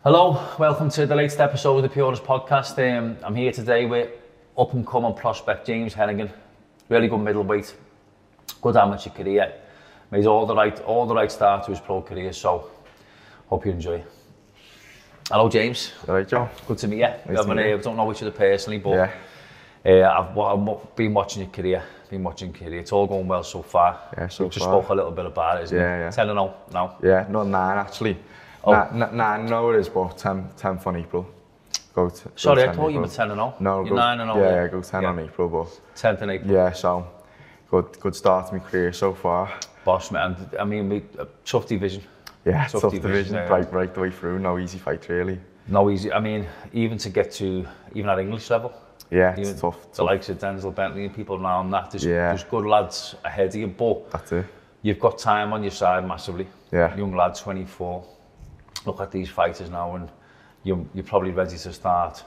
Hello, welcome to the latest episode of the Purist Podcast. I'm here today with up-and-coming prospect James Heneghan. Really good middleweight, good amateur career. Made all the right start to his pro career, so hope you enjoy. Hello, James. All right, Joe. Good to meet you. Nice to meet you. I don't know each other personally, but I've been watching your career. It's all going well so far. Yeah, so We've just far. spoke a little bit about it, isn't it? Yeah. 10-0 now. Yeah, not 9 actually. Oh. 9 no it is, but 10 on April. Sorry, I 10 thought you were April. 10-0. No, you're 9-0. Yeah, go 10 on April, but 10th in April. yeah, so good start to my career so far. Boss, man. I mean, tough division. Yeah, tough division, yeah. right the way through. No easy fight really. No easy. I mean, even to get to even at English level. Yeah, Even it's tough. The likes of Denzel Bentley and people around that. There's Yeah. good lads ahead of you, but That's it. you've got time on your side massively. Yeah. Young lad, 24. Look at these fighters now, and you're probably ready to start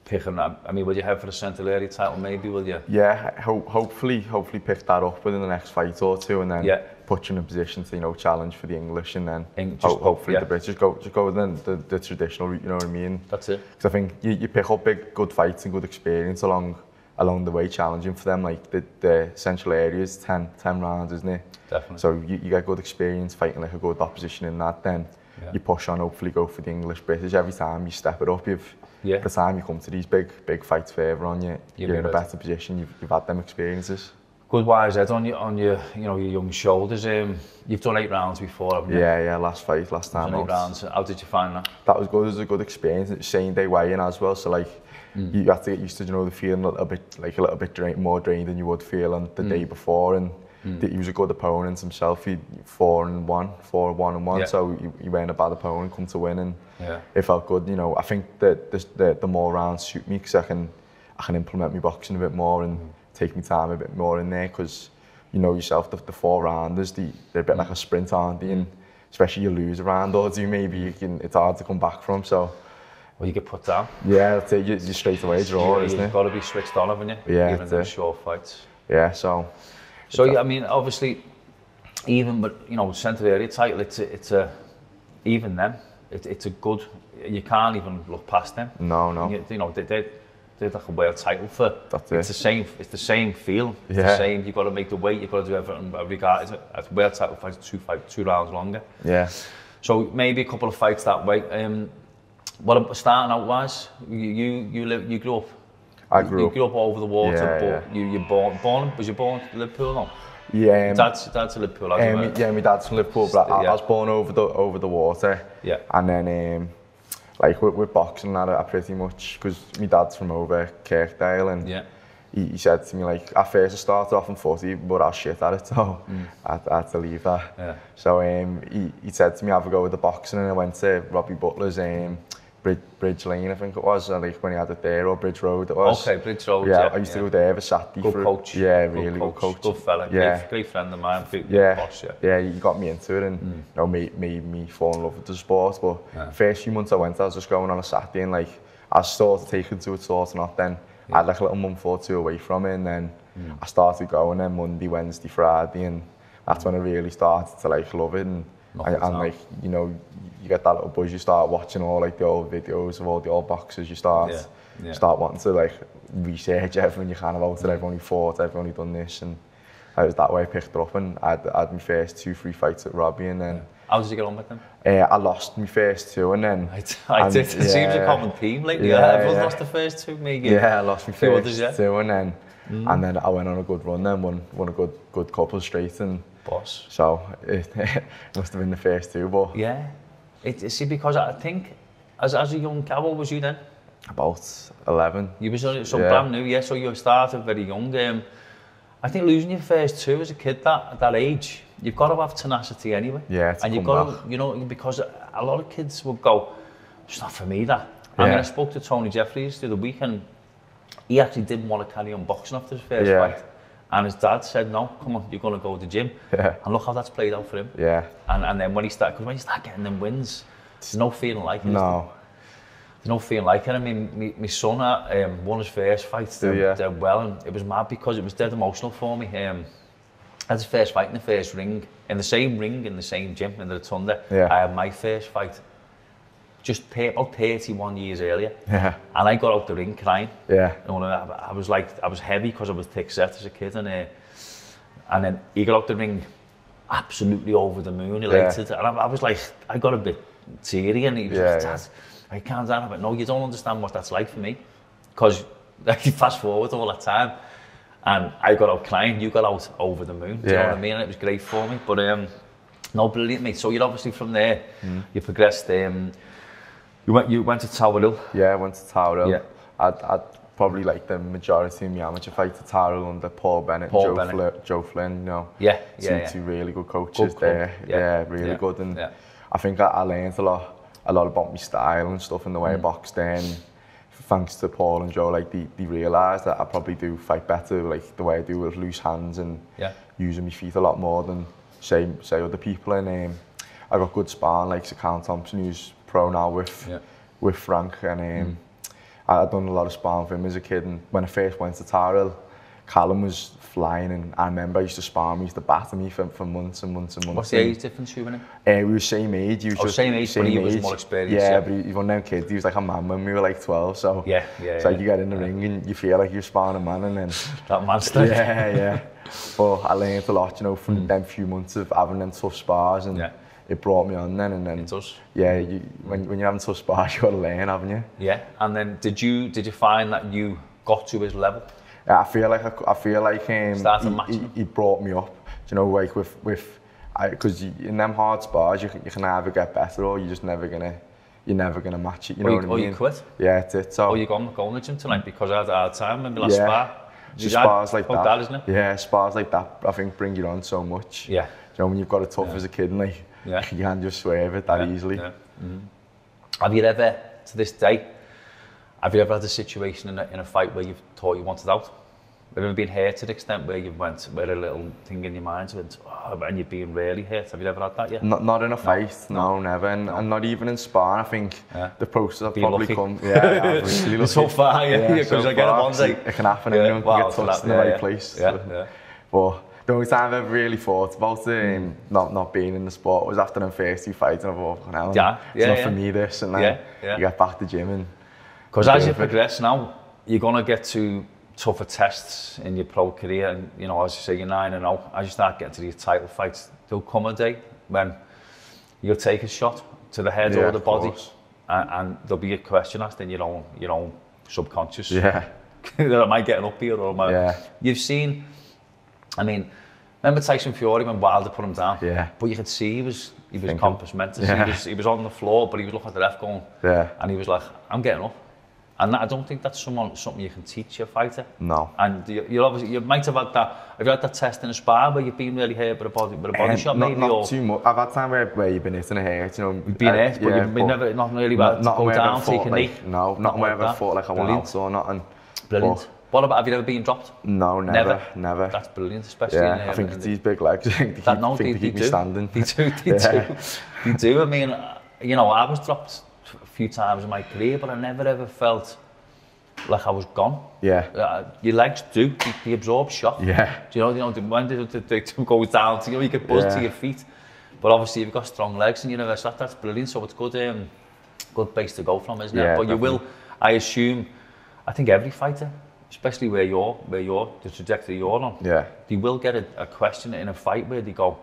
picking up. I mean, will you head for the Central Area title? Maybe, will you? Yeah, hopefully pick that up within the next fight or two, and then put you in a position to challenge for the English, and then hopefully the British just go within the traditional route. You know what I mean? That's it. Because I think you pick up good fights and good experience along the way, challenging for them. Like the Central Area is 10 rounds, isn't it? Definitely. So you get good experience fighting like a good opposition in that. Then you push on, hopefully go for the English British. Every time you step it up, by the time you come to these big fights further on, you're in a better position. You've had them experiences. Good wise head on your your young shoulders. You've done 8 rounds before, haven't you? Yeah. Last time. 8 rounds. How did you find that? That was good. It was a good experience. It's same day weigh-in as well. So like you have to get used to the feeling a little bit more drained than you would feel on the day before. And he was a good opponent himself. He 4-1. Yeah. So he weren't a bad opponent. Come to win, and it felt good. I think that the more rounds suit me because I can implement my boxing a bit more and take my time a bit more in there. Because yourself, the 4 rounders, they're a bit like a sprint, aren't they? And especially you lose a round or two, maybe it's hard to come back from. So. Well, you get put down. Yeah, that's it. You straight away draw, isn't it? You've got to be switched on, haven't you? Yeah, even in short fights. Yeah, so I mean, obviously, even but Central Area title, it's a even them. It's a good. You can't even look past them. No. They're like a world title for. That's it's it. It's the same feel. It's the same. You've got to make the weight. You've got to do everything. Regardless, a world title fight, 2 rounds longer. Yeah. So maybe a couple of fights that way. What starting out was you grew up. I grew up. You grew up over the water, but you born. Was you born in Liverpool? No. Yeah. Dad's in Liverpool. My dad's from Liverpool, but I was born over the water. Yeah. And then like with boxing, I pretty much because my dad's from over Kirkdale, and he said to me like at first I started off in footy, but I was shit at it, so I had to leave that. Yeah. So he said to me have a go with the boxing, and I went to Robbie Butler's Bridge Lane, I think it was, like when he had it there, or Bridge Road it was. Okay, Bridge Road. Yeah, I used to go there every Saturday. Good coach. Yeah, really good coach. Good fella. Yeah. Great friend of mine. Boss, yeah, he got me into it and made me fall in love with the sport. But first few months I was just going on a Saturday, and like I sort of taken to it, sort of not. Then I had like a little month or two away from it, and then I started going then Monday, Wednesday, Friday, and that's when I really started to like love it. And like you get that little buzz. You start watching all like the old videos of all the old boxers. You start wanting to like research everything you can about it. Everyone who fought, everyone who done this, and it was that way I picked it up. And I had my first 2-3 fights at Robbie, and then. How did you get on with them? I lost my first 2, and then. I did. It seems a common theme lately. Everyone's lost the first 2, maybe. Yeah, I lost my first 2, and then I went on a good run. Then won a good couple straight, and. Boss. So it must have been the first 2, but yeah. See, because I think as a young, how old was you then? About 11. You were so brand new, So you started very young. I think losing your first 2 as a kid at that age, you've got to have tenacity anyway. Yeah, and you've got to, because a lot of kids will go, it's not for me that. I mean, I spoke to Tony Jeffries the other week, and he actually didn't want to carry on boxing after his first fight. And his dad said, no, come on, you're going to go to the gym. Yeah. And look how that's played out for him. Yeah. And then when you start getting them wins, there's no feeling like it. No. There's no feeling like it. I mean, my son won his first fight dead well, and it was mad because it was dead emotional for me. I had his first fight in the first ring, in the same gym, in the Rotunda. Yeah. I had my first fight. about 31 years earlier. Yeah. And I got out the ring crying. Yeah. You know, I was heavy because I was thick set as a kid, and then he got out the ring absolutely over the moon, elated. And I was like, I got a bit teary, and he was like, Dad, I can't down. But no, you don't understand what that's like for me, because like, you fast forward all that time, and I got out crying, you got out over the moon. Do you know what I mean? And it was great for me. But no, brilliant, mate. So you're obviously from there, you progressed. You went to Tower Hill. Yeah, I went to Tower Hill. Yeah. I'd probably like the majority of my amateur fights at Tower Hill under Paul Bennett, Joe Flynn, you know. Two really good coaches there. Yeah, really good. And I think I learned a lot about my style and stuff and the way I boxed then. Thanks to Paul and Joe, like they realised that I probably do fight better, like the way I do with loose hands and using my feet a lot more than say other people. And I got good sparring, like Sir Count Thompson, who's pro now with Frank, and I'd done a lot of sparring for him as a kid. And when I first went to Tower Hill, Callum was flying, and I remember I used to spar him, he used to batter me for months and months and months. What's the age difference you were in? We were same age. He was same age, but he was more experienced. Yeah, but he was one of them kids. He was like a man when we were like 12. So it's like you get in the ring and you feel like you're sparring a man, and then that monster. Yeah. But I learned a lot, you know, from them few months of having them tough spars, and it brought me on then. And then it does. Yeah, when you're having tough spars, you got to learn, haven't you? Yeah. And then did you find that you got to his level? Yeah, I feel like he brought me up. You know, like because in them hard spars, you can either get better or you're never gonna match it. You know what I mean? Or you quit. Yeah, that's it. So. Or you going to the gym tonight because I had a hard time. Maybe last spar. So spars like that, isn't it? Yeah, spars like that, I think bring you on so much. Yeah. You know, when you've got it tough as a kid, and like you can't just swerve it that easily. Yeah. Have you ever, to this day, have you ever had a situation in a fight where you've thought you wanted out? Have you ever been hurt to the extent where where a little thing in your mind went, and you've been really hurt? Have you ever had that yet? Not in a fight, no, never. And not even in sparring. I think the process I've probably come. Yeah, really lucky. So far, because I get it one day. It can happen, anyone can get touched in the right place. Yeah. But the only time I've ever really thought about it, not being in the sport, was after them first two fights, and I thought, it's not for me this, and then you get back to the gym. And because as you progress now, you're going to get to tougher tests in your pro career, and you know, as you say, you're 9-0. As you start getting to these title fights, there'll come a day when you'll take a shot to the head or the body, and there'll be a question asked in your own subconscious. Yeah. Am I getting up here, or am I? Yeah. You've seen, I mean, remember Tyson Fury when Wilder put him down? Yeah. But you could see he was compass mentis. Yeah. He was on the floor, but he was looking at the ref going, and he was like, I'm getting up. And I don't think that's something you can teach a fighter. No. And you might have had that. Have you had that test in a spar where you've been really hurt with a body shot, maybe? Not too much. I've had time where you've been hitting a hurt, you know. You've been hurt, but you've never, not really bad to go down, take a knee. No, not where I've ever fought like I went out or nothing. Brilliant. What about, have you ever been dropped? No, never. That's brilliant, especially I think it's these big legs. They keep me standing. They do. I mean, you know, I was dropped a few times in my career, but I never ever felt like I was gone. Yeah. Your legs they absorb shock. Yeah. Do you know when they goes down to you get buzzed to your feet. But obviously you've got strong legs and that's brilliant. So it's good base to go from, isn't it? But definitely. You will, I assume, I think every fighter, especially where you're the trajectory you're on, they will get a question in a fight where they go,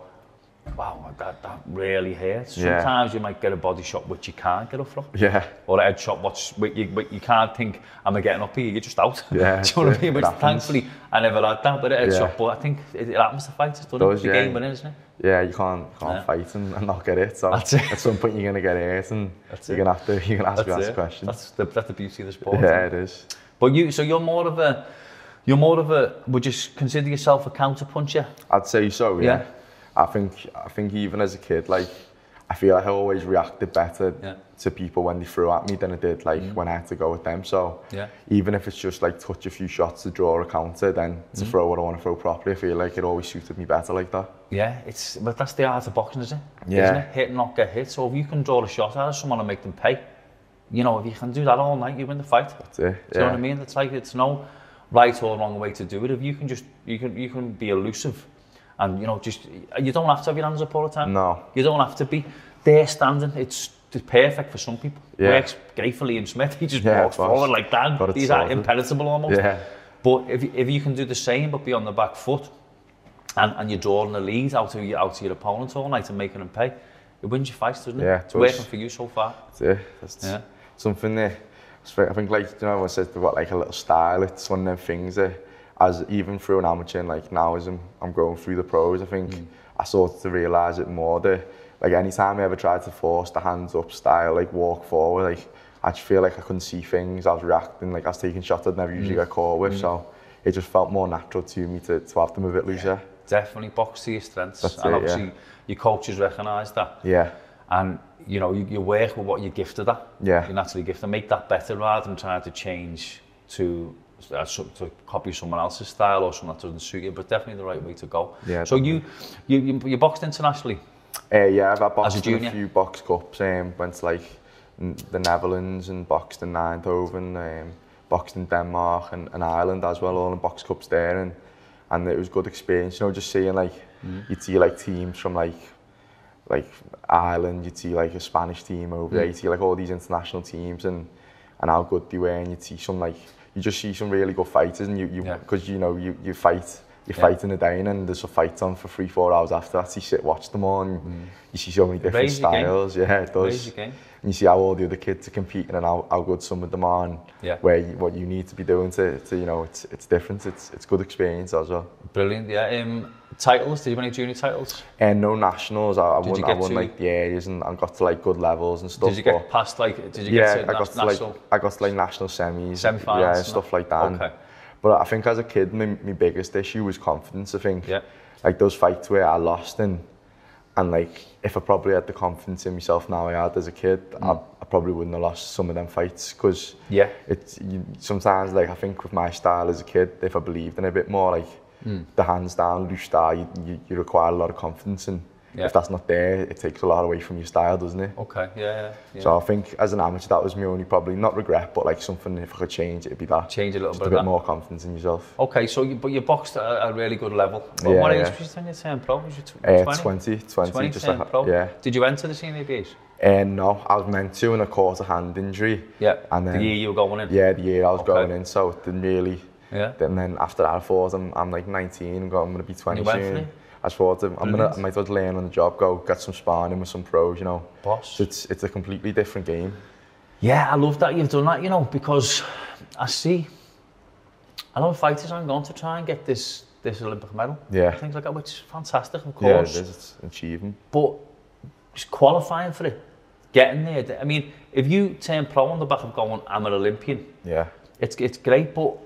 wow, that really hurts. Sometimes you might get a body shot which you can't get up from. Yeah. Or a head shot which you can't think, am I getting up here? You're just out. Yeah. Do you know what I mean? Which thankfully I never had that, but a head shot. But I think it happens to fighters, doesn't it? The game winning, isn't it? Yeah, you can't fight and not get it. So at some point you're gonna get hurt, and you're gonna have to ask questions. That's the beauty of the sport. Yeah, it is. But you're more of a. Would you consider yourself a counter puncher? I'd say so. Yeah. I think even as a kid, like, I feel like I always reacted better to people when they threw at me than I did when I had to go with them. So even if it's just like touch a few shots to draw a counter, then to throw what I want to throw properly, I feel like it always suited me better like that. Yeah, but that's the art of boxing, isn't it? Yeah. Isn't it? Hit and not get hit. So if you can draw a shot out of someone and make them pay, you know, if you can do that all night, you win the fight. That's it. Do you know what I mean? It's like, it's no right or wrong way to do it. If you can you can be elusive. And you know, you don't have to have your hands up all the time. No. You don't have to be there standing. It's perfect for some people. Works great for Liam Smith. He just walks forward like that. He's impenetrable almost. Yeah. But if you can do the same but be on the back foot, and you're drawing the lead out to your opponent all night and making them pay, it wins your fights, doesn't it? Yeah, it's working for you so far. That's something that I think, like, you know, everyone says about like a little style. It's one of them things that, as even through an amateur and like now as I'm going through the pros, I think I started to realise it more that, like, anytime I ever tried to force the hands up style, like walk forward, like I just feel like I couldn't see things. I was reacting, like I was taking shots I'd never usually get caught with. So it just felt more natural to me to have them a bit looser. Definitely box to your strengths. And obviously your coaches recognise that. Yeah. And you know, you work with what you're gifted at. Yeah. You're naturally gifted. Make that better rather than trying to change to copy someone else's style or something that doesn't suit you, but definitely the right way to go. Yeah. So you boxed internationally? Yeah, I've boxed in a few box cups. Went to like the Netherlands and boxed in Eindhoven, boxed in Denmark and Ireland as well, all in box cups there, and it was a good experience. You know, just seeing like you'd see like teams from like Ireland, you'd see like a Spanish team over there, you'd see like all these international teams and how good they were, and you'd see some like, you just see some really good fighters, and because you know you fight in a day and there's a fight on for 3-4 hours after that, so you watch them all and you see so many different styles. Yeah, it does. And you see how all the other kids are competing and how good some of them are, and what you need to be doing to you know, it's different. It's good experience as well. Brilliant. Yeah. Titles? Did you have any junior titles? No nationals. I won like the areas and got to like good levels and stuff. Did you get past like? Did you get to national? I got to like national semis. Semi-finals. Yeah, stuff like that. Okay. But I think as a kid, my biggest issue was confidence. I think like those fights where I lost and like if I probably had the confidence in myself now I had as a kid, I probably wouldn't have lost some of them fights, because sometimes like I think with my style as a kid, if I believed in it a bit more, like the hands down, loose style, you require a lot of confidence, and if that's not there, it takes a lot away from your style, doesn't it? Okay, yeah. So I think as an amateur, that was my only probably, not regret, but like something, if I could change, it'd be that. Change a little bit. A bit more confidence in yourself. Okay, so you boxed at a really good level. What age was you when you turned pro? Was you 20 just like, pro? Yeah. Did you enter the senior BAs? No, I was meant to, and I caught a hand injury. Yeah. And then, the year you were going in? Yeah, the year I was going in, so it didn't really. Yeah. And then after that, I thought I'm like 19, I'm going to be 20 soon. I thought I might as well learn on the job, go get some sparring with some pros, you know. Boss. So it's a completely different game. Yeah, I love that you've done that, you know, because I see a lot of fighters are going to try and get this Olympic medal. Yeah. Things like that, which is fantastic, of course. Yeah, it is. It's achieving. But just qualifying for it, getting there. I mean, if you turn pro on the back of going, I'm an Olympian. Yeah. It's great, but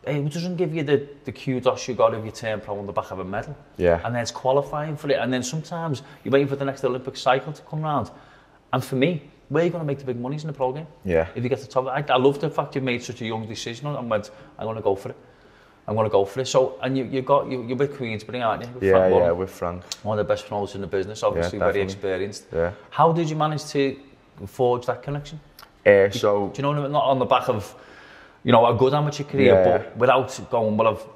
it doesn't give you the kudos you got if you turn pro on the back of a medal. Yeah. And then it's qualifying for it. And then sometimes you're waiting for the next Olympic cycle to come round. And for me, where are you going to make the big monies in the pro game? Yeah. If you get to the top, I love the fact you made such a young decision and went, I'm going to go for it. I'm going to go for it. So, and you're with Queensbury, aren't you? With with Frank. One of the best promoters in the business, obviously very experienced. Yeah. How did you manage to forge that connection? So. Do you know what I mean? Not on the back of, you know, a good amateur career, but without going, well, I've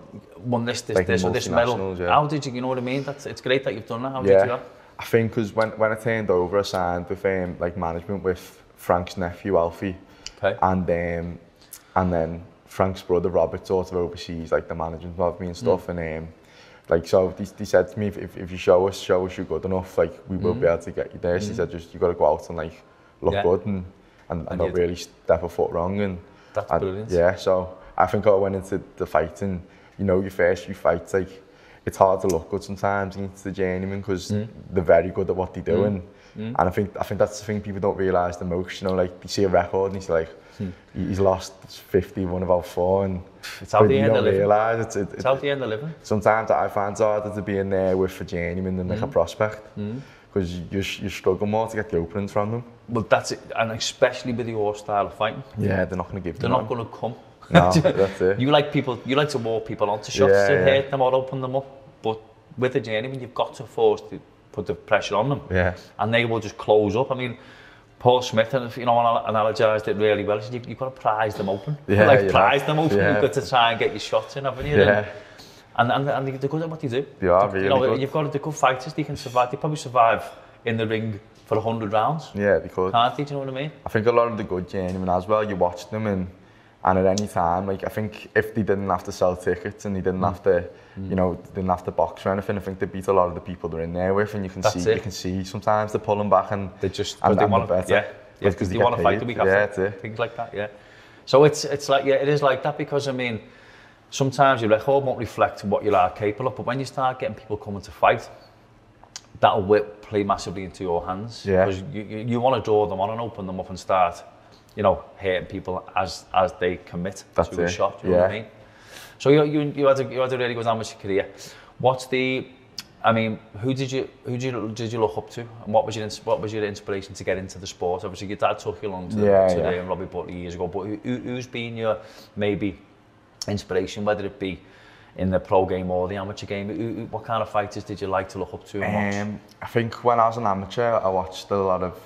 won this, or this medal. Yeah. How did you know what I mean? It's great that you've done that. How did you do that? I think because when I turned over, I signed with like management with Frank's nephew Alfie, and then Frank's brother Robert sort of oversees like the management of me and stuff, and like so they said to me, if you show us you're good enough, like we will be able to get you there. So he said just you got to go out and like look good and not really step a foot wrong, and that's brilliant. Yeah, so I think I went into the fight, and you know, your first few fights, like it's hard to look good sometimes against the journeyman because they're very good at what they do, and I think that's the thing people don't realise the most. You know, like you see a record and he's like, he's lost 50, won about 4, and it's how the end of living. Realise it's how the end of living. Sometimes I find it harder to be in there with a journeyman than like a prospect, because you struggle more to get the openings from them. Well, that's it, and especially with your style of fighting. Yeah, they're not going to give. They're not going to come. No, that's it. You like to walk people onto shots to hurt them or open them up, but with the journeyman, you've got to put the pressure on them. Yeah. And they will just close up. I mean, Paul Smith, you know, analysed it really well. He said you've got to prize them open. Yeah, prize them open. You've got to try and get your shots in, haven't you? Yeah. And they're good at what they do. They are really good. You've got the good fighters. They can survive. They probably survive in the ring for 100 rounds. Yeah, they could. Can't they, do you know what I mean? I think a lot of the good journeymen as well, you watch them and at any time, like I think if they didn't have to sell tickets and they didn't have to, you know, didn't have to box or anything, I think they beat a lot of the people they're in there with, and you can see sometimes they're pulling back and they just and they want better. Yeah, because they want to fight the week after. Things like that, yeah. So it's like, yeah, it is like that, because I mean, sometimes your record won't reflect what you are capable of, but when you start getting people coming to fight, that'll play massively into your hands. Yeah. Because you want to draw them on and open them up and start, you know, hurting people as they commit to a shot. You know what I mean? So you had a really good amateur career. Who did you look up to, and what was your inspiration to get into the sport? Obviously, your dad took you along to Robbie Butler years ago, but who's been your maybe inspiration, whether it be in the pro game or the amateur game? What kind of fighters did you like to look up to and watch? I think when I was an amateur, I watched a lot of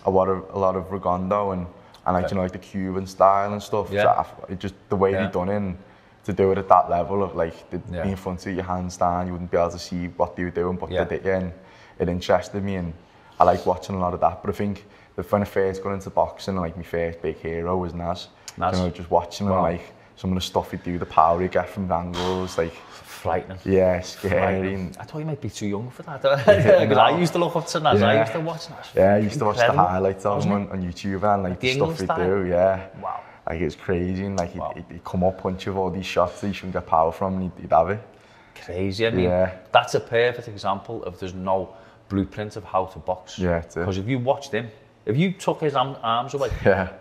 Rigondo and like, you know, like the Cuban style and stuff. Yeah. So it just the way they done it, and to do it at that level of like being in front of your hands down, you wouldn't be able to see what they were doing, but they did, and it interested me, and I like watching a lot of that. But I think that when I first got into boxing, like my first big hero was Naz. You know, just watching him, like some of the stuff he'd do, the power he'd get from angles, like frightening. Yeah, scary. I thought you might be too young for that. Because I used to look up to Naz. I used to watch Naz. Yeah, I used to watch the highlights of him on YouTube and like the stuff he'd do. Yeah. Wow. Like it's crazy, and like he'd come up, punch you with all these shots that you shouldn't get power from, and he'd have it. Crazy. I mean, that's a perfect example of there's no blueprint of how to box. Yeah, because if you watched him, if you took his arms away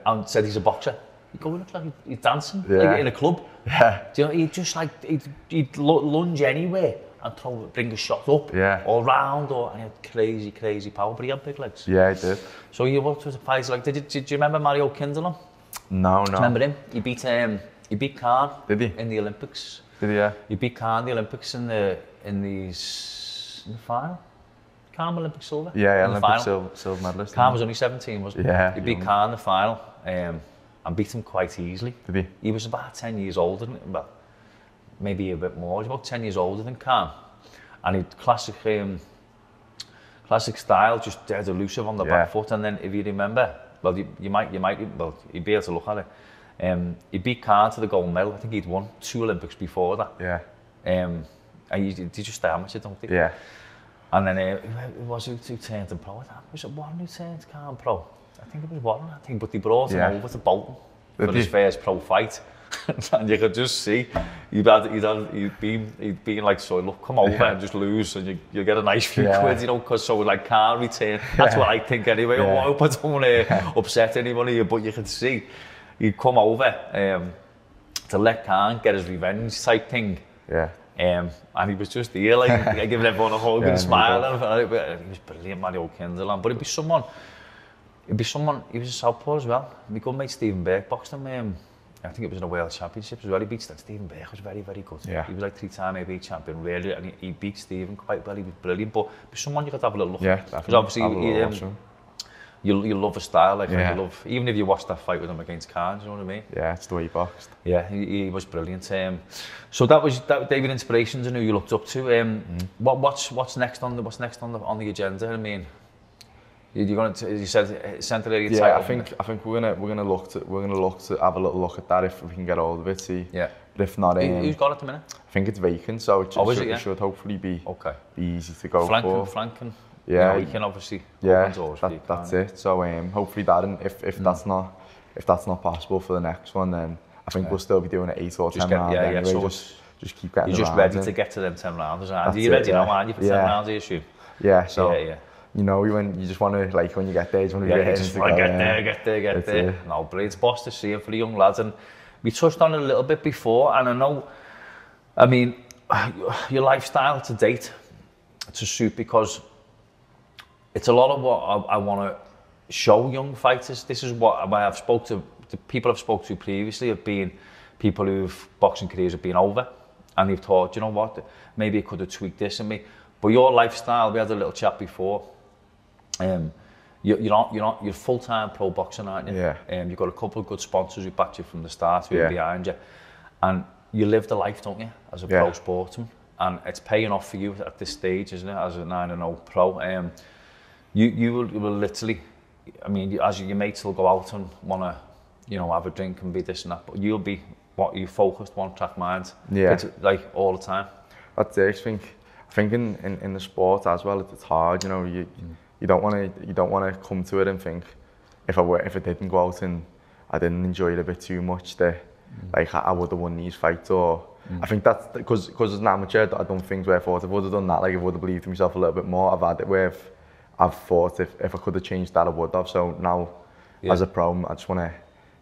and said he's a boxer, you go, look like he's dancing like in a club. Yeah. Do you know, he'd just like he'd lunge anywhere and bring a shot up or round, and he had crazy power, but he had big legs. Yeah, he did. So you watched with a fighter like, did you remember Mario Kindelon? No. Remember him? He beat Khan. Did he? In the Olympics. Did he? Yeah. He beat Khan in the Olympics in the final. Khan Olympic silver. Yeah, Olympic silver medalist. Khan was only 17, wasn't he? Yeah. He beat Khan in the final, and beat him quite easily. Did he? He was about 10 years older than, well, maybe a bit more. He was about 10 years older than Khan, and he classic style, just dead elusive on the back foot. And then if you remember, well, you might, well, you'd be able to look at it. He beat Khan to the gold medal. I think he'd won 2 Olympics before that. Yeah. And he just stay amateur, don't he? Yeah. And then it was who turned him pro. Was it Warren who turned Khan pro? I think it was Warren. But they brought him over to Bolton for his first pro fight. And you could just see he'd been like, so look, come over and just lose, and you get a nice few quid, you know, because so like Khan return. That's what I think anyway. I hope I don't want to upset anybody, but you could see he'd come over to let Khan get his revenge type thing. Yeah. And he was just here, like giving everyone a hug and smiling. He was brilliant, Mario Kindelon. But it'd be someone. He was a southpaw as well. My good mate Stephen Burke boxed him. I think it was in a World Championships as well. He beat Stephen Burke. Was very good. Yeah. He was like 3-time AB champion, really, and he beat Stephen quite well. He was brilliant. But someone you could have a little look. Yeah, because obviously you love a style, like you love. Even if you watch that fight with him against Khan, you know what I mean? Yeah, it's the way he boxed. Yeah, he was brilliant. So that was David Inspirations, and who you looked up to. What's next on the agenda? I mean, you're going to, you said central area title. Yeah, I think we're gonna look to have a little look at that if we can get hold of it. See. Yeah. But if not, who's got it at the minute? I think it's vacant, so it should hopefully be easy to go for. Flanking. Yeah. You know, we can obviously open doors for you, that's it. So hopefully that, and if that's not possible for the next one, then I think we'll still be doing it 8 or 10 rounds anyway. So just keep getting. You're just ready to get to them 10 rounds, aren't you? You're ready now, aren't you, for 10 rounds, I assume? Yeah. So. You know, when you just want to, like, when you get there, you just want to get there. No, but it's boss to see it for the young lads. And we touched on it a little bit before, and I know, I mean, your lifestyle to date, to suit, because it's a lot of what I want to show young fighters. This is what I've spoke to, the people I've spoke to previously have been people who've boxing careers have been over, and they've thought, you know what, maybe I could have tweaked this in me. But your lifestyle, we had a little chat before. You're full-time pro boxing, aren't you? Yeah. You've got a couple of good sponsors who backed you from the start, who are behind you, and you live the life, don't you, as a pro sportsman, and it's paying off for you at this stage, isn't it, as a 9-0 pro. you will literally, I mean, as your mates will go out and want to, you know, have a drink and be this and that, but you'll be you focused, one track mind, like all the time. That's it. I think in the sport as well, it's hard. You know, you don't want to come to it and think if I didn't go out and I didn't enjoy it a bit too much, that like I would have won these fights. Or I think that's because as an amateur, I don't think where I thought if I would have done that, like if I would have believed in myself a little bit more, I've had it where I've thought if I could have changed that, I would have. So now, as a pro, I just want to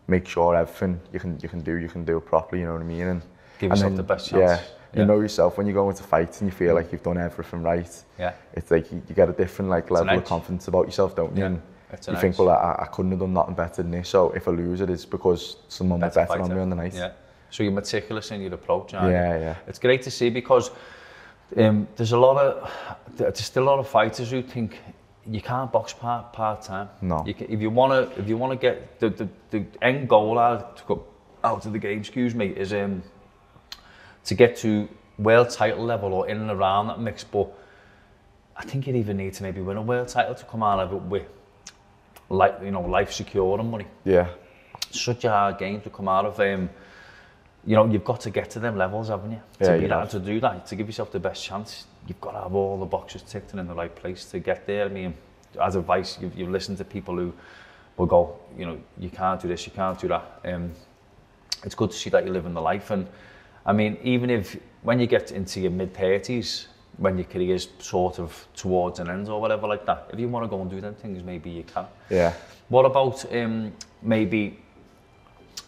make sure everything you can do it properly. You know what I mean? And give yourself the best chance. You know yourself when you go into fights and you feel like you've done everything right. Yeah. It's like you get a different level of confidence about yourself, don't you? And you think, well, I couldn't have done nothing better than this. So if I lose it, it's because someone was better on me on the night. Yeah. So you're meticulous in your approach. Yeah. It's great to see because there's still a lot of fighters who think you can't box part time. No. If you wanna get the end goal out of the game, is to get to world title level or in and around that mix. But I think you even need to maybe win a world title to come out of it with, like, you know, life secure and money. Yeah. It's such a hard game to come out of. You know, you've got to get to them levels, haven't you? To do that, to give yourself the best chance, you've got to have all the boxes ticked and in the right place to get there. I mean, as advice, you've listened to people who will go, you know, you can't do this, you can't do that. It's good to see that you're living the life. And I mean, even when you get into your mid-30s, when your career's sort of towards an end or whatever like that, if you want to go and do them things, maybe you can. Yeah. What about maybe,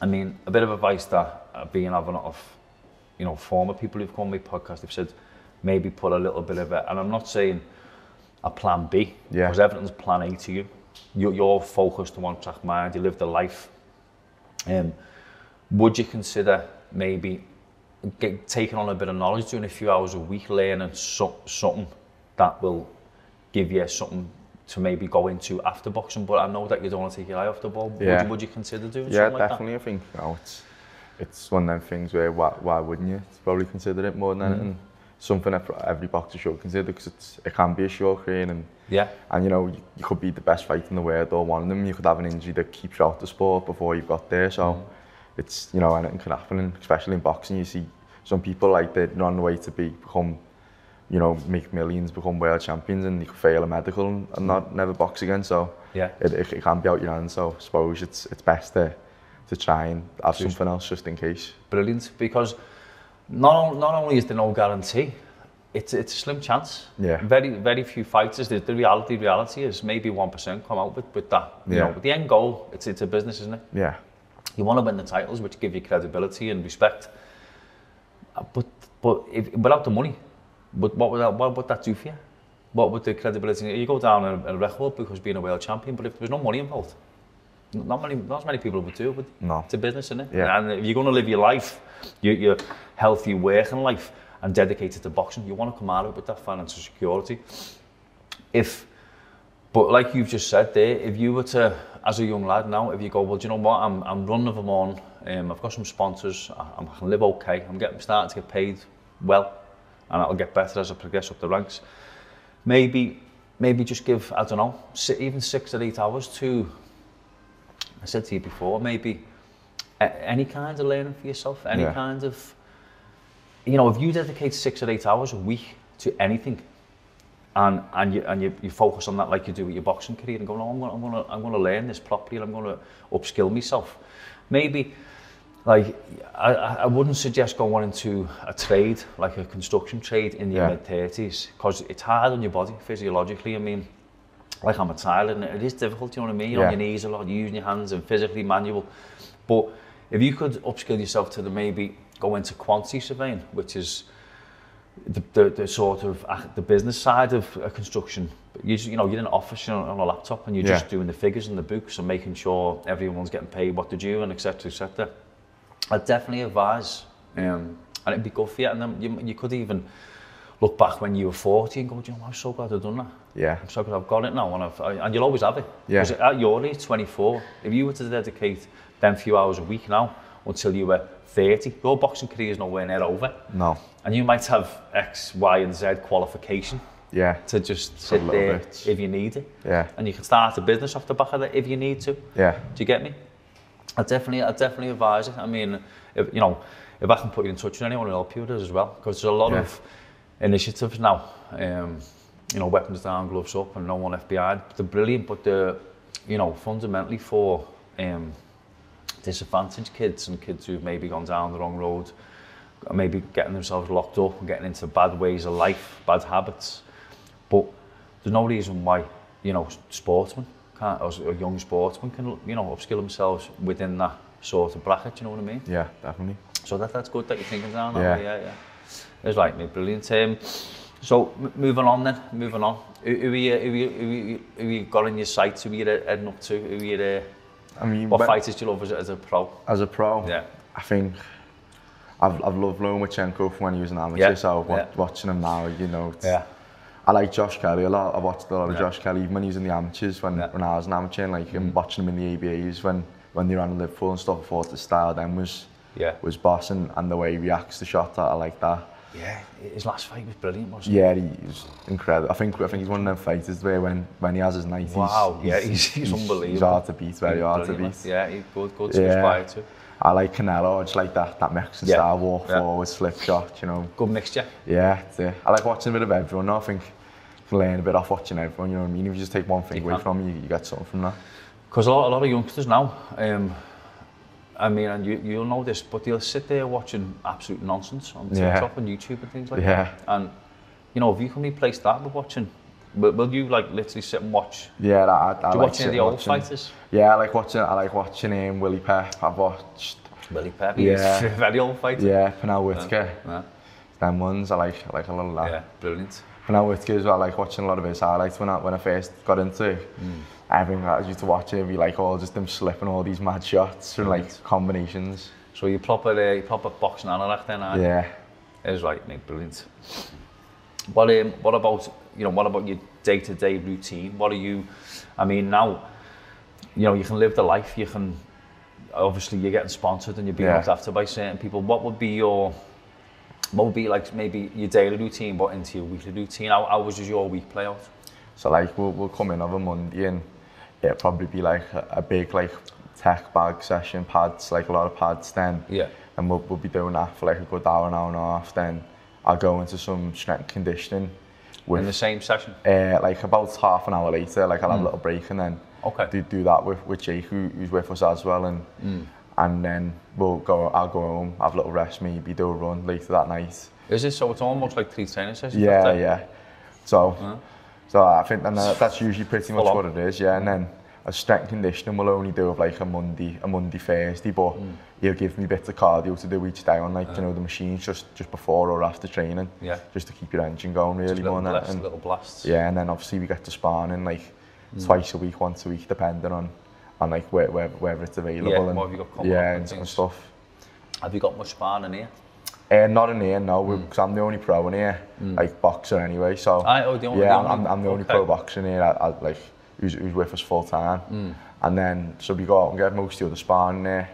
I mean, a bit of advice that having a lot of, you know, former people who've come on my podcast have said, maybe put a little bit of it, and I'm not saying a plan B, because everything's plan A to you. You're focused on one track mind, you live the life. Would you consider maybe taking on a bit of knowledge, doing a few hours a week, learning something that will give you something to maybe go into after boxing? But I know that you don't want to take your eye off the ball. Would you consider doing something like that? Yeah, definitely. I think, you know, it's one of them things where why wouldn't you? It's probably consider it more than anything. Something that every boxer should consider, because it can be a short career, and you know, you could be the best fighter in the world or one of them. You could have an injury that keeps you out the sport before you've got there. So it's, you know, anything can happen, and especially in boxing, you see some people like they're on the way to become, you know, make millions, become world champions, and you could fail a medical and never box again. So it can be out your hands. So I suppose it's best to try and have something else just in case. Brilliant, because not only is there no guarantee, it's a slim chance. Yeah. Very few fighters. The reality is maybe 1% come out with that. You know, but the end goal, it's a business, isn't it? Yeah. You want to win the titles, which give you credibility and respect. But without the money, what would that do for you? What would the credibility? You go down a record because being a world champion, but if there's no money involved, not as many people would do it. No. It's a business, isn't it? Yeah. And if you're going to live your life, your healthy working life, and dedicate it to boxing, you want to come out of it with that financial security. But like you've just said there, if you were to, as a young lad now, if you go, well, do you know what, I'm running of them on, I've got some sponsors, I can live okay, I'm starting to get paid well, and it'll get better as I progress up the ranks. Maybe just give, I don't know, even 6 or 8 hours to, I said to you before, maybe any kind of learning for yourself, any kind of, you know, if you dedicate 6 or 8 hours a week to anything, and you focus on that like you do with your boxing career, and go, no, I'm gonna learn this properly, and I'm gonna upskill myself. Maybe, like, I wouldn't suggest going into a trade like a construction trade in your mid-30s, because it's hard on your body physiologically. I mean, like I'm a tiler, and it is difficult, you know what I mean? You're on your knees a lot, using your hands and physically manual. But if you could upskill yourself to maybe go into quantity surveying, which is the sort of the business side of a construction. You know, you're in an office, you're on a laptop, and you're just doing the figures and the books and making sure everyone's getting paid what they're due, and etc. etc. I'd definitely advise, and it'd be good for you. And then you could even look back when you were 40 and go, you know, I'm so glad I've done that. Yeah. I'm so glad I've got it now, and you'll always have it. Yeah. Because at your age, 24, if you were to dedicate them few hours a week now until you were 30, your boxing career is nowhere near over. No. And you might have X, Y, and Z qualification, to just sit there if you need it. Yeah. And you can start a business off the back of that if you need to. Yeah. Do you get me? I definitely advise it. I mean, if I can put you in touch with anyone who will help you with it as well, because there's a lot of initiatives now. Weapons down, gloves up, and no one FBI. They're brilliant, but they're, fundamentally for disadvantaged kids and kids who've maybe gone down the wrong road, maybe getting themselves locked up and getting into bad ways of life, bad habits. But there's no reason why, sportsmen can't, or young sportsmen can, upskill themselves within that sort of bracket. You know what I mean? Yeah, definitely. So that's good that you're thinking down that way. Yeah. It's like me, brilliant. So moving on. Who you got in your sights? Who are you heading up to? Who are you? What fighters do you love as a pro? As a pro, yeah. I think I've loved Lomachenko from when he was an amateur. So watching him now, I like Josh Kelly a lot. I watched a lot of Josh Kelly even when he was in the amateurs. When I was an amateur, and like him watching him in the ABAs when they ran in Liverpool and stuff. I thought the style then was boss, and the way he reacts to shots, I like that. Yeah, his last fight was brilliant, wasn't it? Yeah, he was incredible. I think he's one of them fighters where when he has his night, he's unbelievable. He's hard to beat, very hard to beat. Yeah, he's good to aspire to. I like Canelo. I just like that Mexican style, walk forwards, flip shot. Good mixture. Yeah, I like watching a bit of everyone. I think you can learn a bit off watching everyone. You know what I mean? If you just take one thing away from you get something from that. Because a lot of youngsters now. And you'll know this, but they'll sit there watching absolute nonsense on TikTok and YouTube and things like that. And, if you can replace that with watching, will you literally sit and watch? Yeah, I do you watch any of the old fighters? Yeah, I like watching Willie Pep. I've watched Willie Pep. He's a very old fighter. Yeah, Pernell Whitaker. Yeah. Them ones I like a lot of that. Yeah, brilliant. Pernell Whitaker as well. I like watching a lot of his highlights when I first got into it. Everything I used to watch it, be all just them slipping all these mad shots and combinations. So you proper boxing anorak then, aren't you? Yeah. It was brilliant. What about your day-to-day routine? What are you? I mean, now, you can live the life. You can obviously you're getting sponsored and you're being looked after by certain people. What would be maybe your daily routine, but into your weekly routine? How was your week play out? So we'll come in on a Monday and it'll probably be a big tech bag session, pads, a lot of pads then. Yeah. And we'll be doing that for a good hour and a half. Then I'll go into some strength conditioning. In the same session? About half an hour later, I'll have a little break and then do that with Jake who's with us as well, and then I'll go home, have a little rest, maybe do a run later that night. Is it so? It's almost like 3 training sessions? Yeah. So I think that's usually pretty much what it is, and then a strength conditioning will only do of a Monday, Thursday, but he'll give me bits of cardio to do each day on the machines just before or after training, just to keep your engine going really more. Little blasts. Yeah, and then obviously we get to sparring twice a week, once a week, depending on whether it's available what have you got coming up and stuff. Have you got much sparring here? Not in here, no, because I'm the only pro in here, boxer anyway. So I'm the only pro boxer in here, who's with us full time. And then so we go out and get most of the sparring there.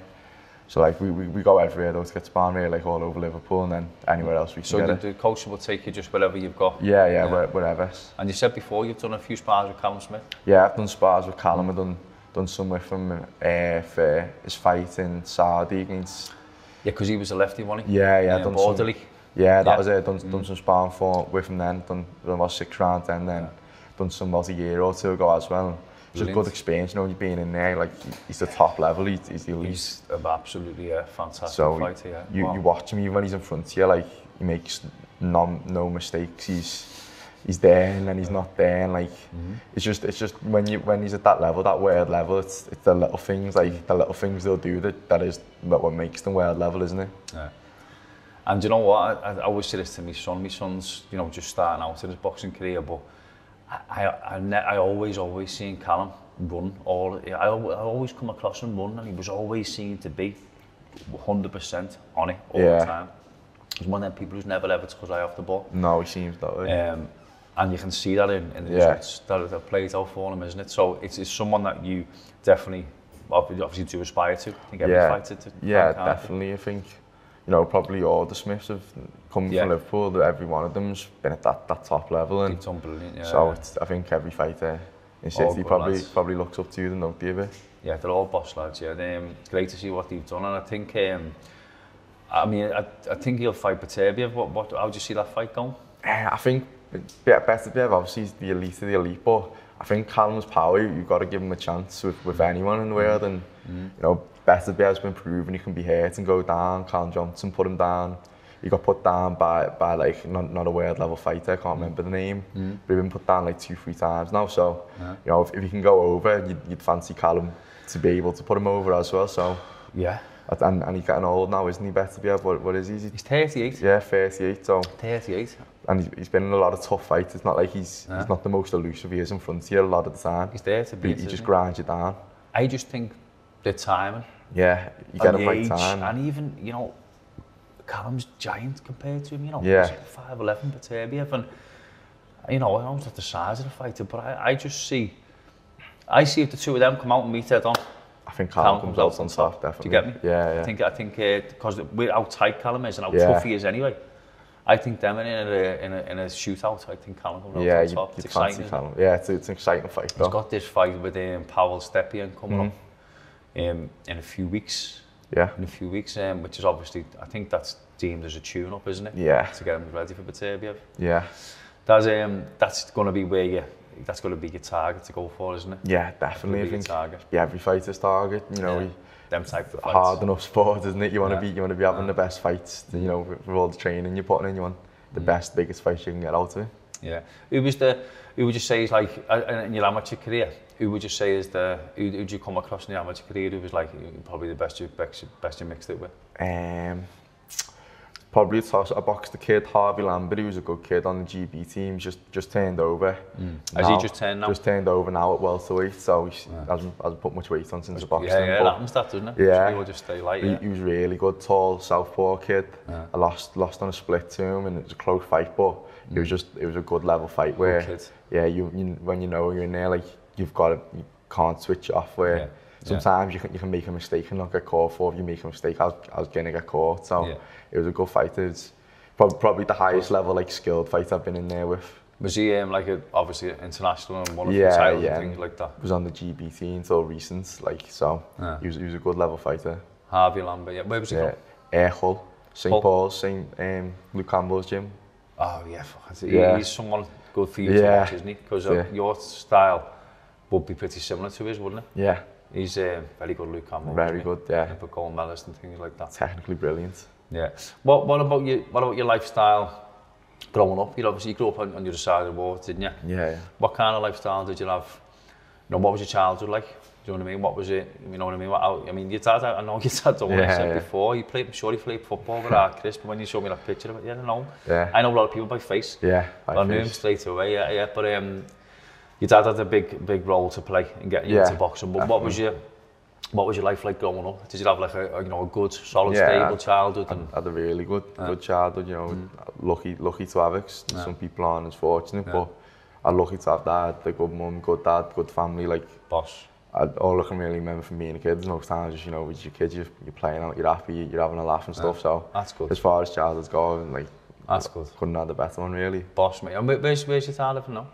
So we go everywhere though to get sparring really, all over Liverpool and then anywhere else we can get it. So the coach will take you just wherever you've got? Yeah, wherever. And you said before you've done a few spars with Callum Smith? Yeah, I've done spars with Callum. I've done some with him for his fight in Saudi against. Yeah, because he was a lefty, wasn't he? Yeah, done Borderly. That was it. Done some sparring with him then. Done about 6 rounds then done some about a year or 2 ago as well. It was a good experience, you've been in there. He's the top level. He's the elite. He's absolutely a fantastic fighter. Yeah. You watch him even when he's in front of you. He makes no mistakes. He's there and then he's not there. And it's just when he's at that level, that world level, it's the little things the little things they'll do that is what makes them world level, isn't it? Yeah. And you know what? I always say this to my son. My son's just starting out in his boxing career, but I always seen Callum run. I always come across him run, and he was always seen to be 100% on it all the time. He's one of them people who's never ever took his eye off the ball. No, he seems that way. And you can see that in the results that plays out for him, isn't it? So it's someone that you definitely, obviously do aspire to. I think every fighter to. Yeah, definitely. I think probably all the Smiths have come from Liverpool. That every one of them's been at that top level, and it's brilliant. Yeah, so I think every fighter in City probably looks up to them, don't they? A bit? Yeah, they're all boss lads. Yeah, it's great to see what they've done, and I think I think he'll fight Beterbiev. How do you see that fight going? I think Beterbiev obviously is the elite of the elite, but I think Callum's power, you've got to give him a chance with anyone in the world, and Beterbiev's been proven he can be hurt and go down. Callum Johnson put him down. He got put down by like not a world level fighter, I can't remember the name, but he's been put down like 2-3 times now. So if he can go over, you'd fancy Callum to be able to put him over as well. So yeah. And he's getting old now, isn't he? Beterbiev, what is he? He's 38. Yeah, 38. So 38. And he's been in a lot of tough fights. It's not like he's not the most elusive. He is in front of you a lot of the time. He's there to beat. He just grinds you down. I just think the timing. Yeah, you get him right time. And even, Callum's giant compared to him, Yeah. 5'11", Beterbiev, and I know it's not the size of the fighter, but I see if the two of them come out and meet head on. I think Callum comes out on top, definitely. Do you get me? Yeah. I think because with how tight Callum is and how tough he is anyway, I think them in a shootout. I think Callum comes out on top. It's exciting. Callum. Yeah, it's an exciting fight. He's got this fight with Pavel Stepien coming up in a few weeks. Yeah. In a few weeks, which is obviously, I think that's deemed as a tune-up, isn't it? Yeah. To get him ready for Beterbiev. Yeah. That's going to be that's going to be your target to go for, isn't it? Yeah, definitely. I think every fighter's target. Them type of fights. Hard enough sport, isn't it? You want to be having the best fights. With all the training you're putting in, you want the best, biggest fights you can get out of it. Yeah. Who would you say is like in your amateur career? Who would you say is who did you come across in your amateur career who was like probably the best you mixed it with? Probably a toss. I boxed the kid Harvey Lambert. He was a good kid on the GB team. Just turned over. Has he just turned now? Just turned over now at welterweight. So he hasn't put much weight on since the boxing. Yeah, it happens that, doesn't it? Yeah. People just stay light. He was really good, tall southpaw kid. I lost on a split to him, and it was a close fight, but it was a good level fight where when you're in there, like you can't switch off. Where sometimes you can make a mistake and not get caught for. If you make a mistake, I was gonna get caught. So it was a good fight. It was probably the highest level skilled fight I've been in there with. Was he obviously international and one of the titles and things like that? He was on the GB team until recent, he was a good level fighter. Harvey Lambert, yeah. Where was he from? Hull, St Paul's, Luke Campbell's gym. Oh yeah, he's someone good for you to watch, isn't he? Because your style would be pretty similar to his, wouldn't it? Yeah. He's very good, Luke Campbell. Very good, yeah. For gold medalist and things like that. Technically brilliant. Yeah. What about your lifestyle growing up? You grew up on your side of the water, didn't you? Yeah. What kind of lifestyle did you have? What was your childhood like? Do you know what I mean? What was it? You know what I mean? Your dad, I know your dad done what I said before. I'm sure he played football with our Chris, but when you showed me that picture of it, I don't know. Yeah. I know a lot of people by face. Yeah, I knew him straight away, yeah. But your dad had a big role to play in getting you into boxing. But what was your life like growing up? Did you have a good, solid, stable childhood? I had a really good childhood. Lucky to have it. Some people aren't as fortunate, but I'm lucky to have that. A good mum, good dad, good family. Boss. All I can really remember from being a kid is most times just, with your kids, you're playing out, you're happy, you're having a laugh and stuff. So that's good. As far as childhood's going, that's good. Couldn't have the better one really. Boss, mate. And where's your dad living now?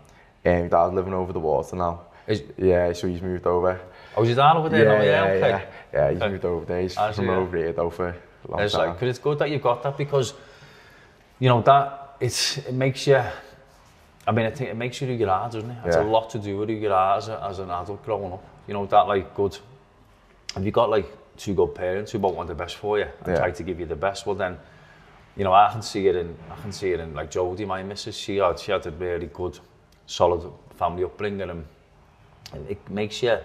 My dad's living over the water now. So he's moved over. Oh, is your dad over there now? Yeah, he's moved over there. He's from over here though for a long time. Because it's good that you've got that, because that it makes you. I mean, I think it makes you who you are, doesn't it? It's a lot to do with who you are as an adult growing up. That good. If you got two good parents who both want the best for you and try to give you the best, well then, I can see it in Jodie, my missus. She had a really good, solid family upbringing, and it makes you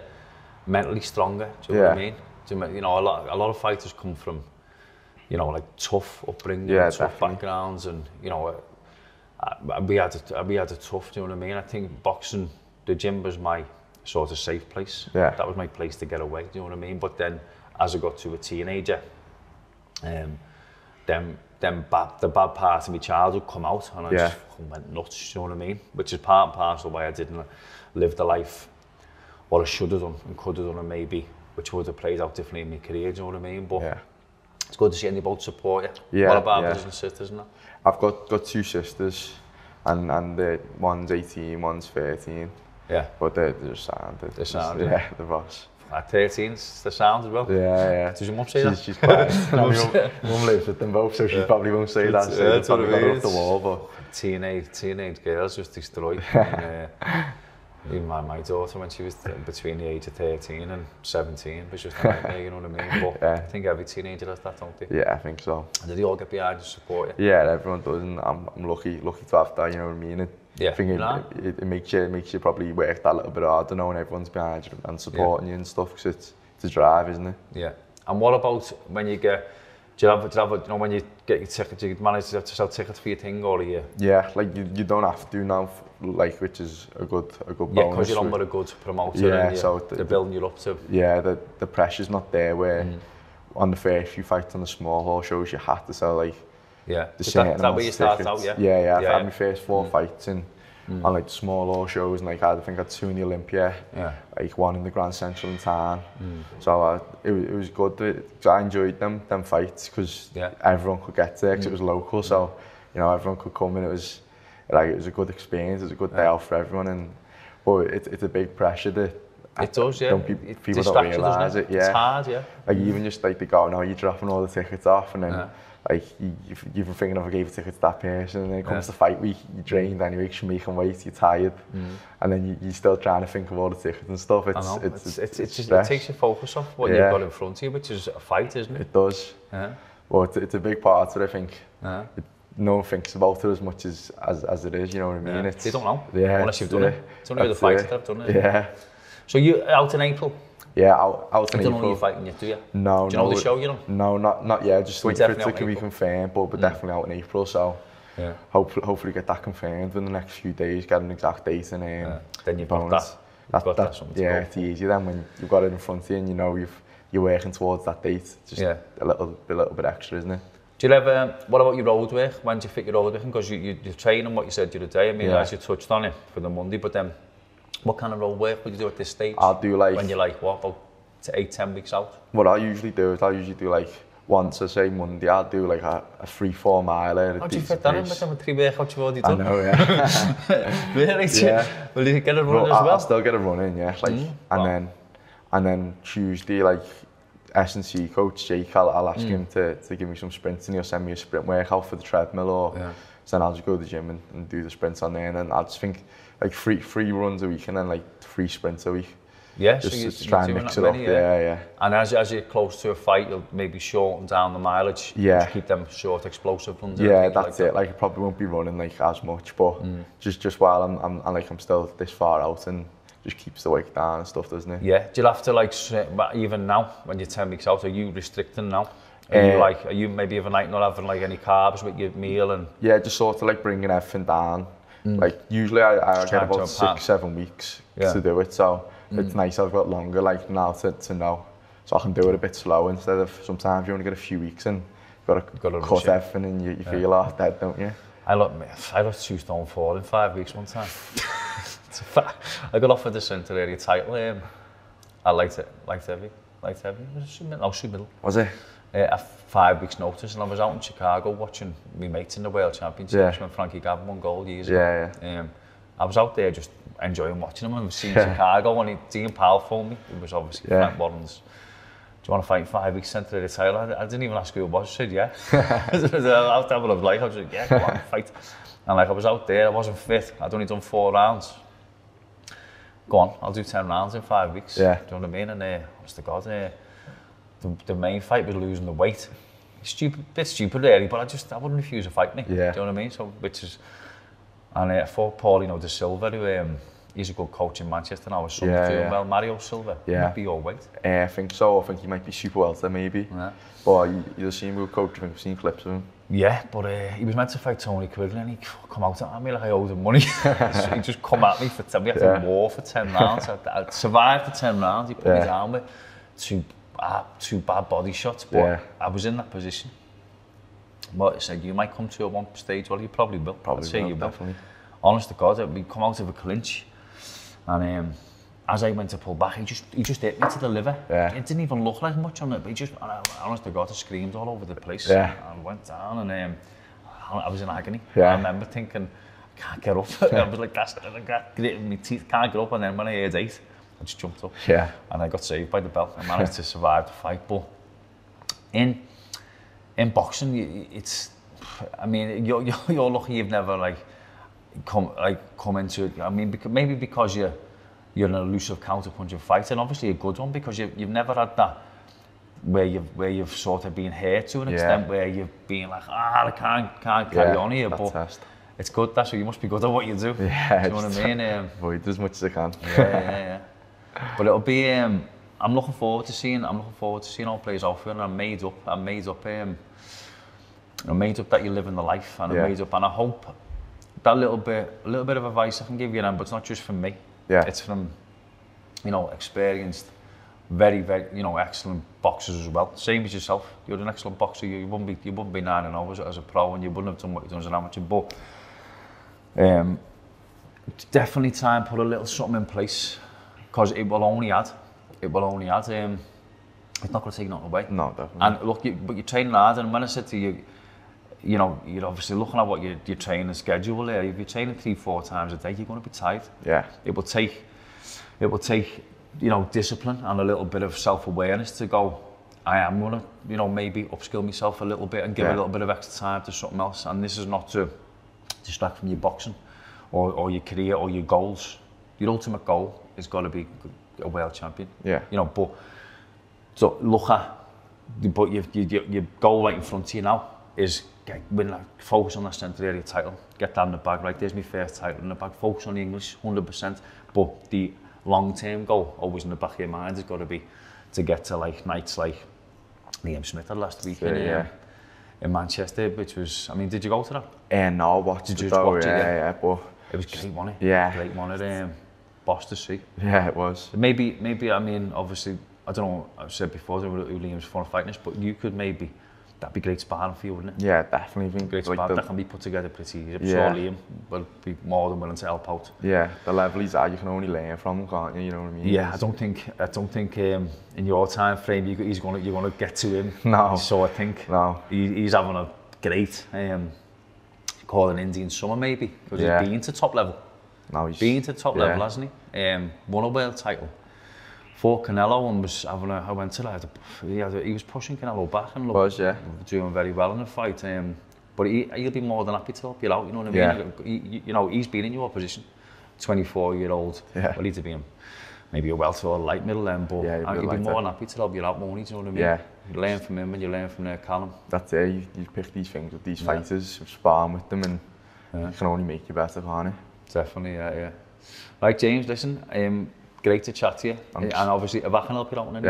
mentally stronger. Do you know what I mean? A lot of fighters come from, tough upbringing, tough backgrounds, and we had a tough. Do you know what I mean? I think boxing, the gym was my sort of safe place. Yeah. That was my place to get away. Do you know what I mean? But then, as I got to a teenager, the bad part of my childhood come out, and I just went nuts. Do you know what I mean? Which is part and parcel why I didn't live the life what I should have done and could have done, and maybe which would have played out differently in my career. Do you know what I mean? But It's good to see anybody support you. Yeah, What about yeah. brothers and sisters and that? I've got 2 sisters, and one's 18, one's 13. Yeah. But they're sound. They're sound, yeah, the boss. At 13, it's the sound as well. Yeah. Does your mum say that? She's quiet. Mum lives with them both, so she probably won't say that. So It's probably got her off the wall, but teenage girls just destroyed. Even my daughter, when she was between the age of 13 and 17, was just a nightmare, you know what I mean? But I think every teenager does that, don't they? yeah, I think so. And did they all get behind and support you? Yeah, everyone does, and I'm lucky to have that, you know what I mean? Yeah, I think it makes you probably work that little bit harder knowing everyone's behind you and supporting you and stuff, because it's a drive, isn't it? Yeah. And what about when you get, do you have you know, when you get your ticket, do you manage to sell tickets for your thing all year? Yeah, like you don't have to now, like, which is a good bonus. Yeah, because you're on with a good promoter, and so they're building you up to. Yeah, the pressure's not there where on the first few fights on the small hall shows you have to sell like the certain that where you started out, yeah. I've had my first 4 fights on like the small hall shows, and like I think I had 2 in the Olympia, like 1 in the Grand Central in town. So it was good. Cause I enjoyed them fights because everyone could get there because it was local. So you know, everyone could come, and it was a good experience. It was a good day out for everyone, but it's a big pressure that it does, yeah. People don't realise it. Yeah, it's hard, yeah. Like even just like they go, no, you're dropping all the tickets off, and then like you've been thinking of I gave a ticket to that person, and then it comes to fight week, you're drained anyway, because you're making weight, you're tired, and then you're still trying to think of all the tickets and stuff. It's just, it takes your focus off what you've got in front of you, which is a fight, isn't it? It does. Well, it's a big part of it, I think. No one thinks about it as much as it is, you know what I mean? They don't know, unless you've done it. It's only the fights that have done it. Yeah. So you out in April? Yeah, out in April. You don't know you're fighting yet, do you? No. Do you know the show, you know? No, not yet. Just wait for it to be confirmed, but we're definitely out in April, so hopefully get that confirmed in the next few days, get an exact date, and then you've got that. Yeah, it's easier then when you've got it in front of you and you know you're working towards that date. Just a little bit extra, isn't it? Do you ever, what about your road work? When do you fit your road work in? Because you're training what you said the other day. I mean, as you touched on it for the Monday, but then what kind of road work would you do at this stage? I'll do like... When you're like, what, about 8-10 weeks out? What I usually do like, once I say Monday, I'll do like a 3-4 miler. How do you fit that in with them 3 workouts you've already done? I know, yeah. Really? Yeah. Will you get a run as well? I'll still get a run in, yeah. Like, and then Tuesday, like, S&C coach Jake, I'll ask him to give me some sprints, and he'll send me a sprint workout for the treadmill, or so then I'll just go to the gym and do the sprints on there, and then I'll just think like three runs a week and then like 3 sprints a week. Yeah, just to try and mix it up. Yeah. And as you're close to a fight, you'll maybe shorten down the mileage. Yeah. To keep them short, explosive runs. Yeah, that's it. Like I probably won't be running like as much, but just while I'm still this far out, and just keeps the weight down and stuff, doesn't it? Yeah. Do you have to like, even now when you're 10 weeks out, are you restricting now? Are you maybe overnight not having like any carbs with your meal and? Yeah, just sort of like bringing everything down. Like usually I get about 6-7 weeks to do it, so it's nice I've got longer like now to know, so I can do it a bit slow instead of sometimes you only get a few weeks and you've got to cut everything and you feel half dead, don't you? I lost 2 stone 4 in 5 weeks one time. It's a fact. I got offered the Centenary title. I liked heavy. Middle. Was it? At 5 weeks notice, and I was out in Chicago watching my mates in the World Championships when Frankie Gavin won gold years ago. I was out there just enjoying watching him, and seeing Chicago, and Dean Powell phoned me. It was obviously Frank Warren's. Do you want to fight in 5 weeks, Centenary title? I didn't even ask who it was. I said, yeah. I was having a like. I was like, yeah, go on, fight. And like I was out there, I wasn't fit. I'd only done 4 rounds. Go on, I'll do 10 rounds in 5 weeks. Yeah. Do you know what I mean? And honest to God, the main fight was losing the weight. Bit stupid really, but I wouldn't refuse a fight me. Yeah. Do you know what I mean? So, and I fought Paulino De Silva, who he's a good coach in Manchester now. His son's doing well. Mario Silva, he might be your weight. I think so. I think he might be super welter maybe. Yeah. But you've seen him coach. I think I've seen clips of him. Yeah, but he was meant to fight Tony Quigley, and he come out at me like I owed him money. He just come at me for 10. We had to war for 10 rounds. I survived the 10 rounds. He put me down with 2 bad body shots, but I was in that position. But I said, you might come to at one stage. Well, you probably will. Probably will, definitely. Honest to God, we come out of a clinch, and as I went to pull back, he just hit me to the liver. Yeah. It didn't even look like much on it, but honest to God, I screamed all over the place. Yeah. I went down and I was in agony. Yeah. I remember thinking, I can't get up. I was like, that's gritting my teeth, can't get up. And then when I heard 8, I just jumped up. Yeah. And I got saved by the bell. I managed to survive the fight. But in boxing, it's, I mean, you're lucky you've never come into it. I mean, maybe because you're an elusive counter-punching fighter, and obviously a good one, because you've never had that where you've sort of been hurt to an extent, where you've been like, I can't carry on here. But test. It's good. That's what you must be good at what you do. Yeah, do you know what I mean? Avoid as much as I can. Yeah. But it'll be. I'm looking forward to seeing all players out for, and I'm made up that you're living the life, and I'm made up, and I hope that a little bit of advice I can give you, but it's not just from me. Yeah. It's from, experienced, very, very, excellent boxers as well. Same as yourself. You're an excellent boxer. You wouldn't be 9-0 as a pro, and you wouldn't have done what you've done as an amateur. But definitely try and put a little something in place, because it will only add. It's not going to take nothing away. No, definitely. And look, but you're training hard, and when I said to you, you're obviously looking at what your training schedule there. If you're training 3-4 times a day, you're going to be tired. Yeah. It will take, discipline and a little bit of self-awareness to go, I am going to, maybe upskill myself a little bit and give a little bit of extra time to something else. And this is not to distract from your boxing or your career or your goals. Your ultimate goal has got to be a world champion. Yeah. But so look at, but your goal right in front of you now is focus on that centre area title, get that in the bag. Right, there's my first title in the bag. Focus on the English, 100%. But the long-term goal, always in the back of your mind, has got to be to get to nights like Liam Smith had last week in Manchester, which was. I mean, did you go to that? No, watched it. Yeah, but it was great, wasn't it? Yeah, great, wasn't it? Boss to see. Yeah, it was. Maybe. I mean, obviously, I don't know. I've said before that Liam's fun fighting this, but you could maybe. That'd be great sparring for you, wouldn't it? Yeah, definitely. Great sparring that can be put together pretty easy. I'm sure Liam will be more than willing to help out. Yeah, the level he's at, you can only learn from him, can't you? You know what I mean? Yeah, I don't think in your time frame you're gonna get to him. No. So I think he's having a great call an Indian summer maybe, because he's been to top level. No, he's been to top level, hasn't he? Won a world title. For Canelo, and was having I went to that. He was pushing Canelo back and doing very well in the fight. But he'll be more than happy to help you out. You know what I mean? He's been in your position, 24-year-old. Yeah. Well, he'd be maybe a welter or a light middle then, but he'd be more than happy to help you out, won't he? Do you know what I mean? Yeah. You learn from him and you learn from Callum. That's it. You pick these things with these fighters, sparring with them, and you can only make you better, can't it? Definitely, yeah. Right, James, listen. Great to chat to you. Thanks. And obviously, if I can help you out in any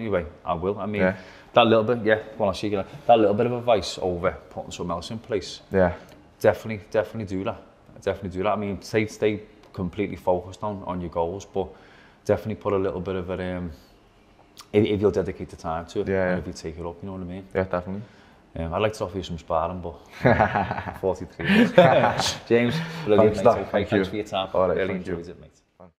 way, I will. I mean, that little bit, that little bit of advice over putting something else in place. Yeah. Definitely do that. I mean, stay completely focused on your goals, but definitely put a little bit of it, if you'll dedicate the time to it, and if you take it up, you know what I mean? Yeah, definitely. I'd like to offer you some sparring, but 43. James, brilliant, mate. Thanks for your time. Really enjoyed it, mate.